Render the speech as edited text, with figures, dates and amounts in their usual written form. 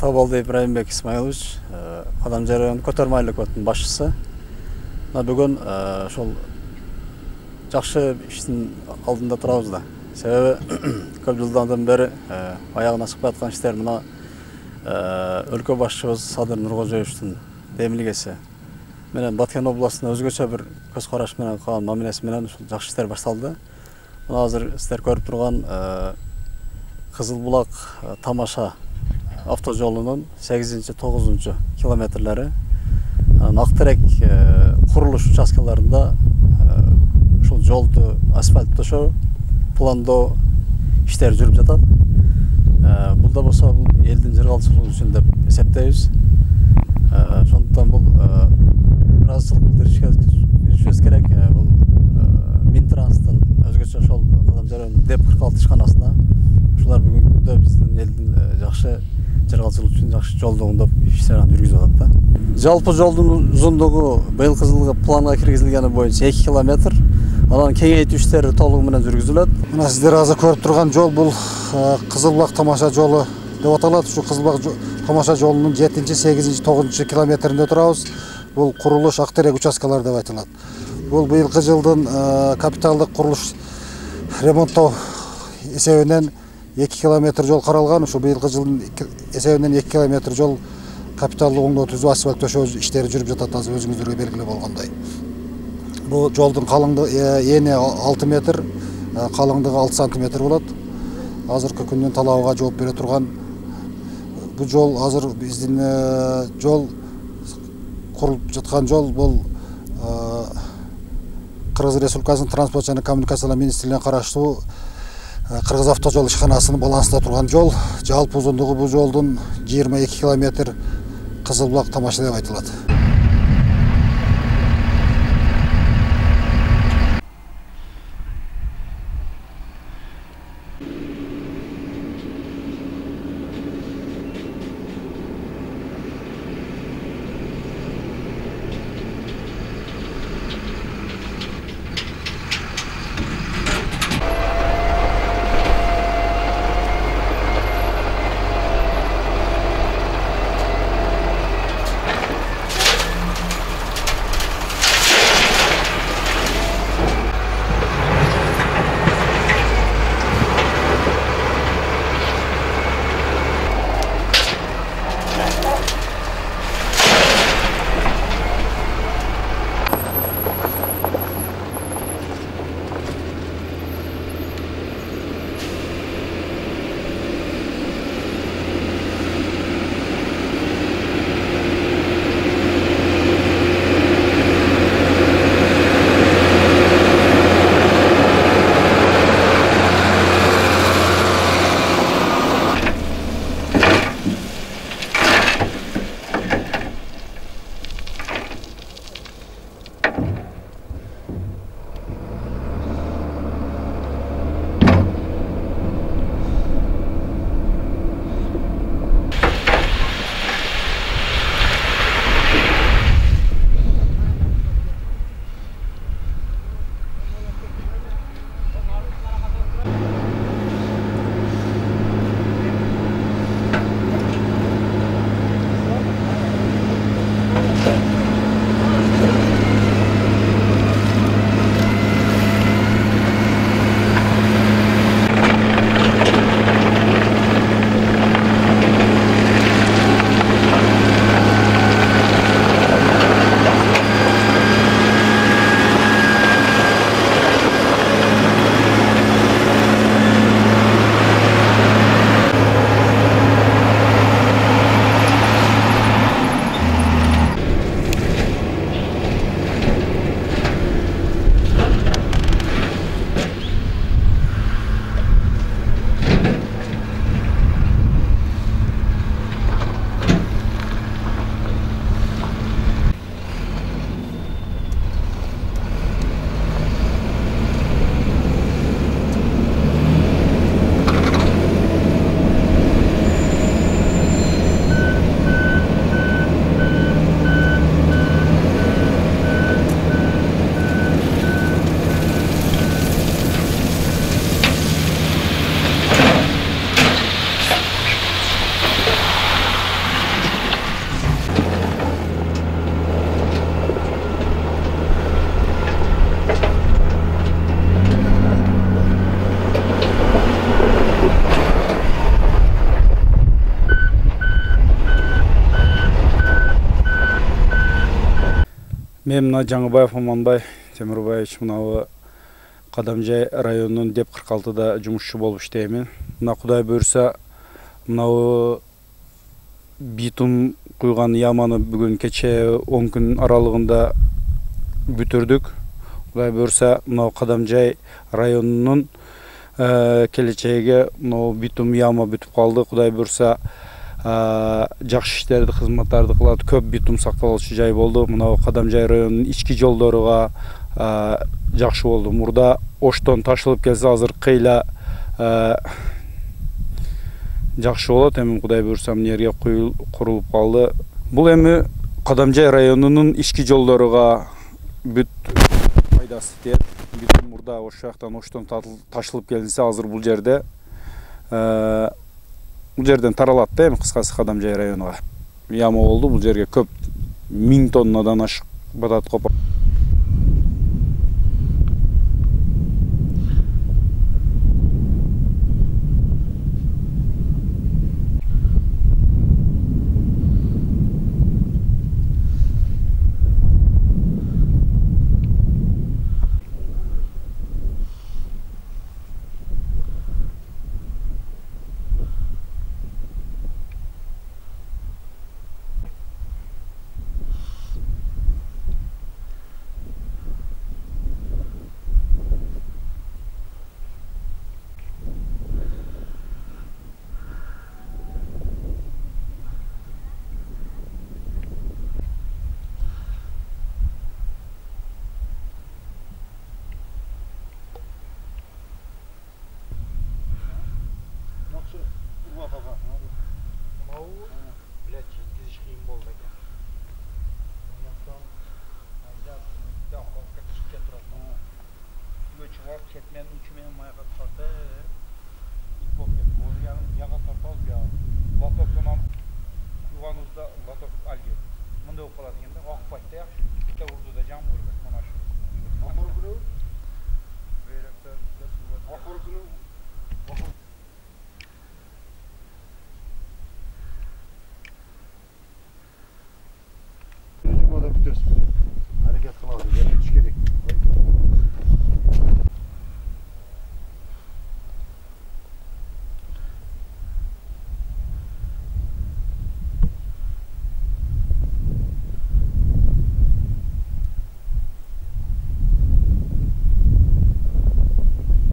Табалды Ибраимбек Исмаилович, Кадамжай району көтөрмө айлык башчысы. Бүгүн ошол жакшы иштин алдында турабыз да. Себеби көп жылдан бери аягына чыкпай аткан иштер мына өлкө башчыбыз Садыр Нуркожоевичтин демилгеси менен Баткен областына өзгөчө бир көз караш менен кылган мамилеси менен ушул жакшы иштер башталды. Мына азыр сиздер көрүп турган Кызыл Булак Тамаша автожолунун 8-9 километрлери Актерек курулуш участкаларында ушул жолду асфальттошо, пландоо иштери жүрүп жатат. Бул да болсо элдин жыргалчылыгы үчүн деп эсептейбиз. Ошондуктан бул ыраазычылык билдиришибиз керек. Бул Минтранстын өзгөчө ошол Кадамжай районунун ДЭП 46 ишканасына ушулар бүгүнкү күндө биздин элдин жакшы жыргалчылык үчүн жакшы жолдоңдоп иштерин жүргүзүп атат да. Жалпы жолдун узундугу быйылкы жылгы планга киргизилгени боюнча 2 километр. Анан кеңейтүү иштери толугу менен жүргүзүлөт. Мына сиздер азыр көрүп турган жол бул Кызыл Булак Тамаша жолу деп аталат. Ушу Кызыл Булак Тамаша жолунун 7-8-9 километринде турабыз. Бул курулуш Актерек участкалары деп айтылат. Бул быйылкы жылдын капиталдык курулуш ремонттоо эсебинен 2 километр жол каралган. Ушу быйылкы жылдын эсебинен 2 километр жол капиталдык оңдотуу, асфальт төшөө иштери жүрүп жатат, азыр өзүңүздөргө белгилүү болгондой. Бул жолдун калыңдыгы эни 6 метр, калыңдыгы 6 сантиметр болот. Азыркы күндүн талабыга жооп бере турган бул жол азыр биздин жол курулуп жаткан жол бул Кыргыз Республикасынын транспорт жана коммуникациялар министрлигине караштуу Кыргыз автожол ишканасынын балансында турган жол. Жалпы узундугу бул жолдун 22 километр Кызыл Булак Тамаша деп айтылат. Мен мына Жаңыбаев Аманбай Темирбаевич мынау Кадамжай районунун Деп 46-да жумушчу болуп иштеймин. Мына Кудай буйрса мынау битум куйган яманы бүгүн кече 10 күн аралыгында бүтүрдүк. Кудай буйрса мынау Кадамжай районунун келечеги мынау битум яма бүтүп калды. Кудай буйрса жакшы иштерди, кызматтарды кылат. Көп битум сакталуучу жай болду. Мынау Кадамжай районунун ички жолдоруга жакшы болду. Мурда Оштон ташылып келсе, азыр кыйла жакшы болот. Эми Кудай буйрса мына жерге курулуп калды. Бул эми Кадамжай районунун ички жолдоруга бүт пайдасы тиет. Битум мурда ошол жактан Оштон ташылып келсе, азыр бул жерден таралат да, эми кыскасы Кадамжай районуга. Яма болду, бул жерге көп 1000 тоннадан ашык батат копо. Ketmeyen uçmayan mayakat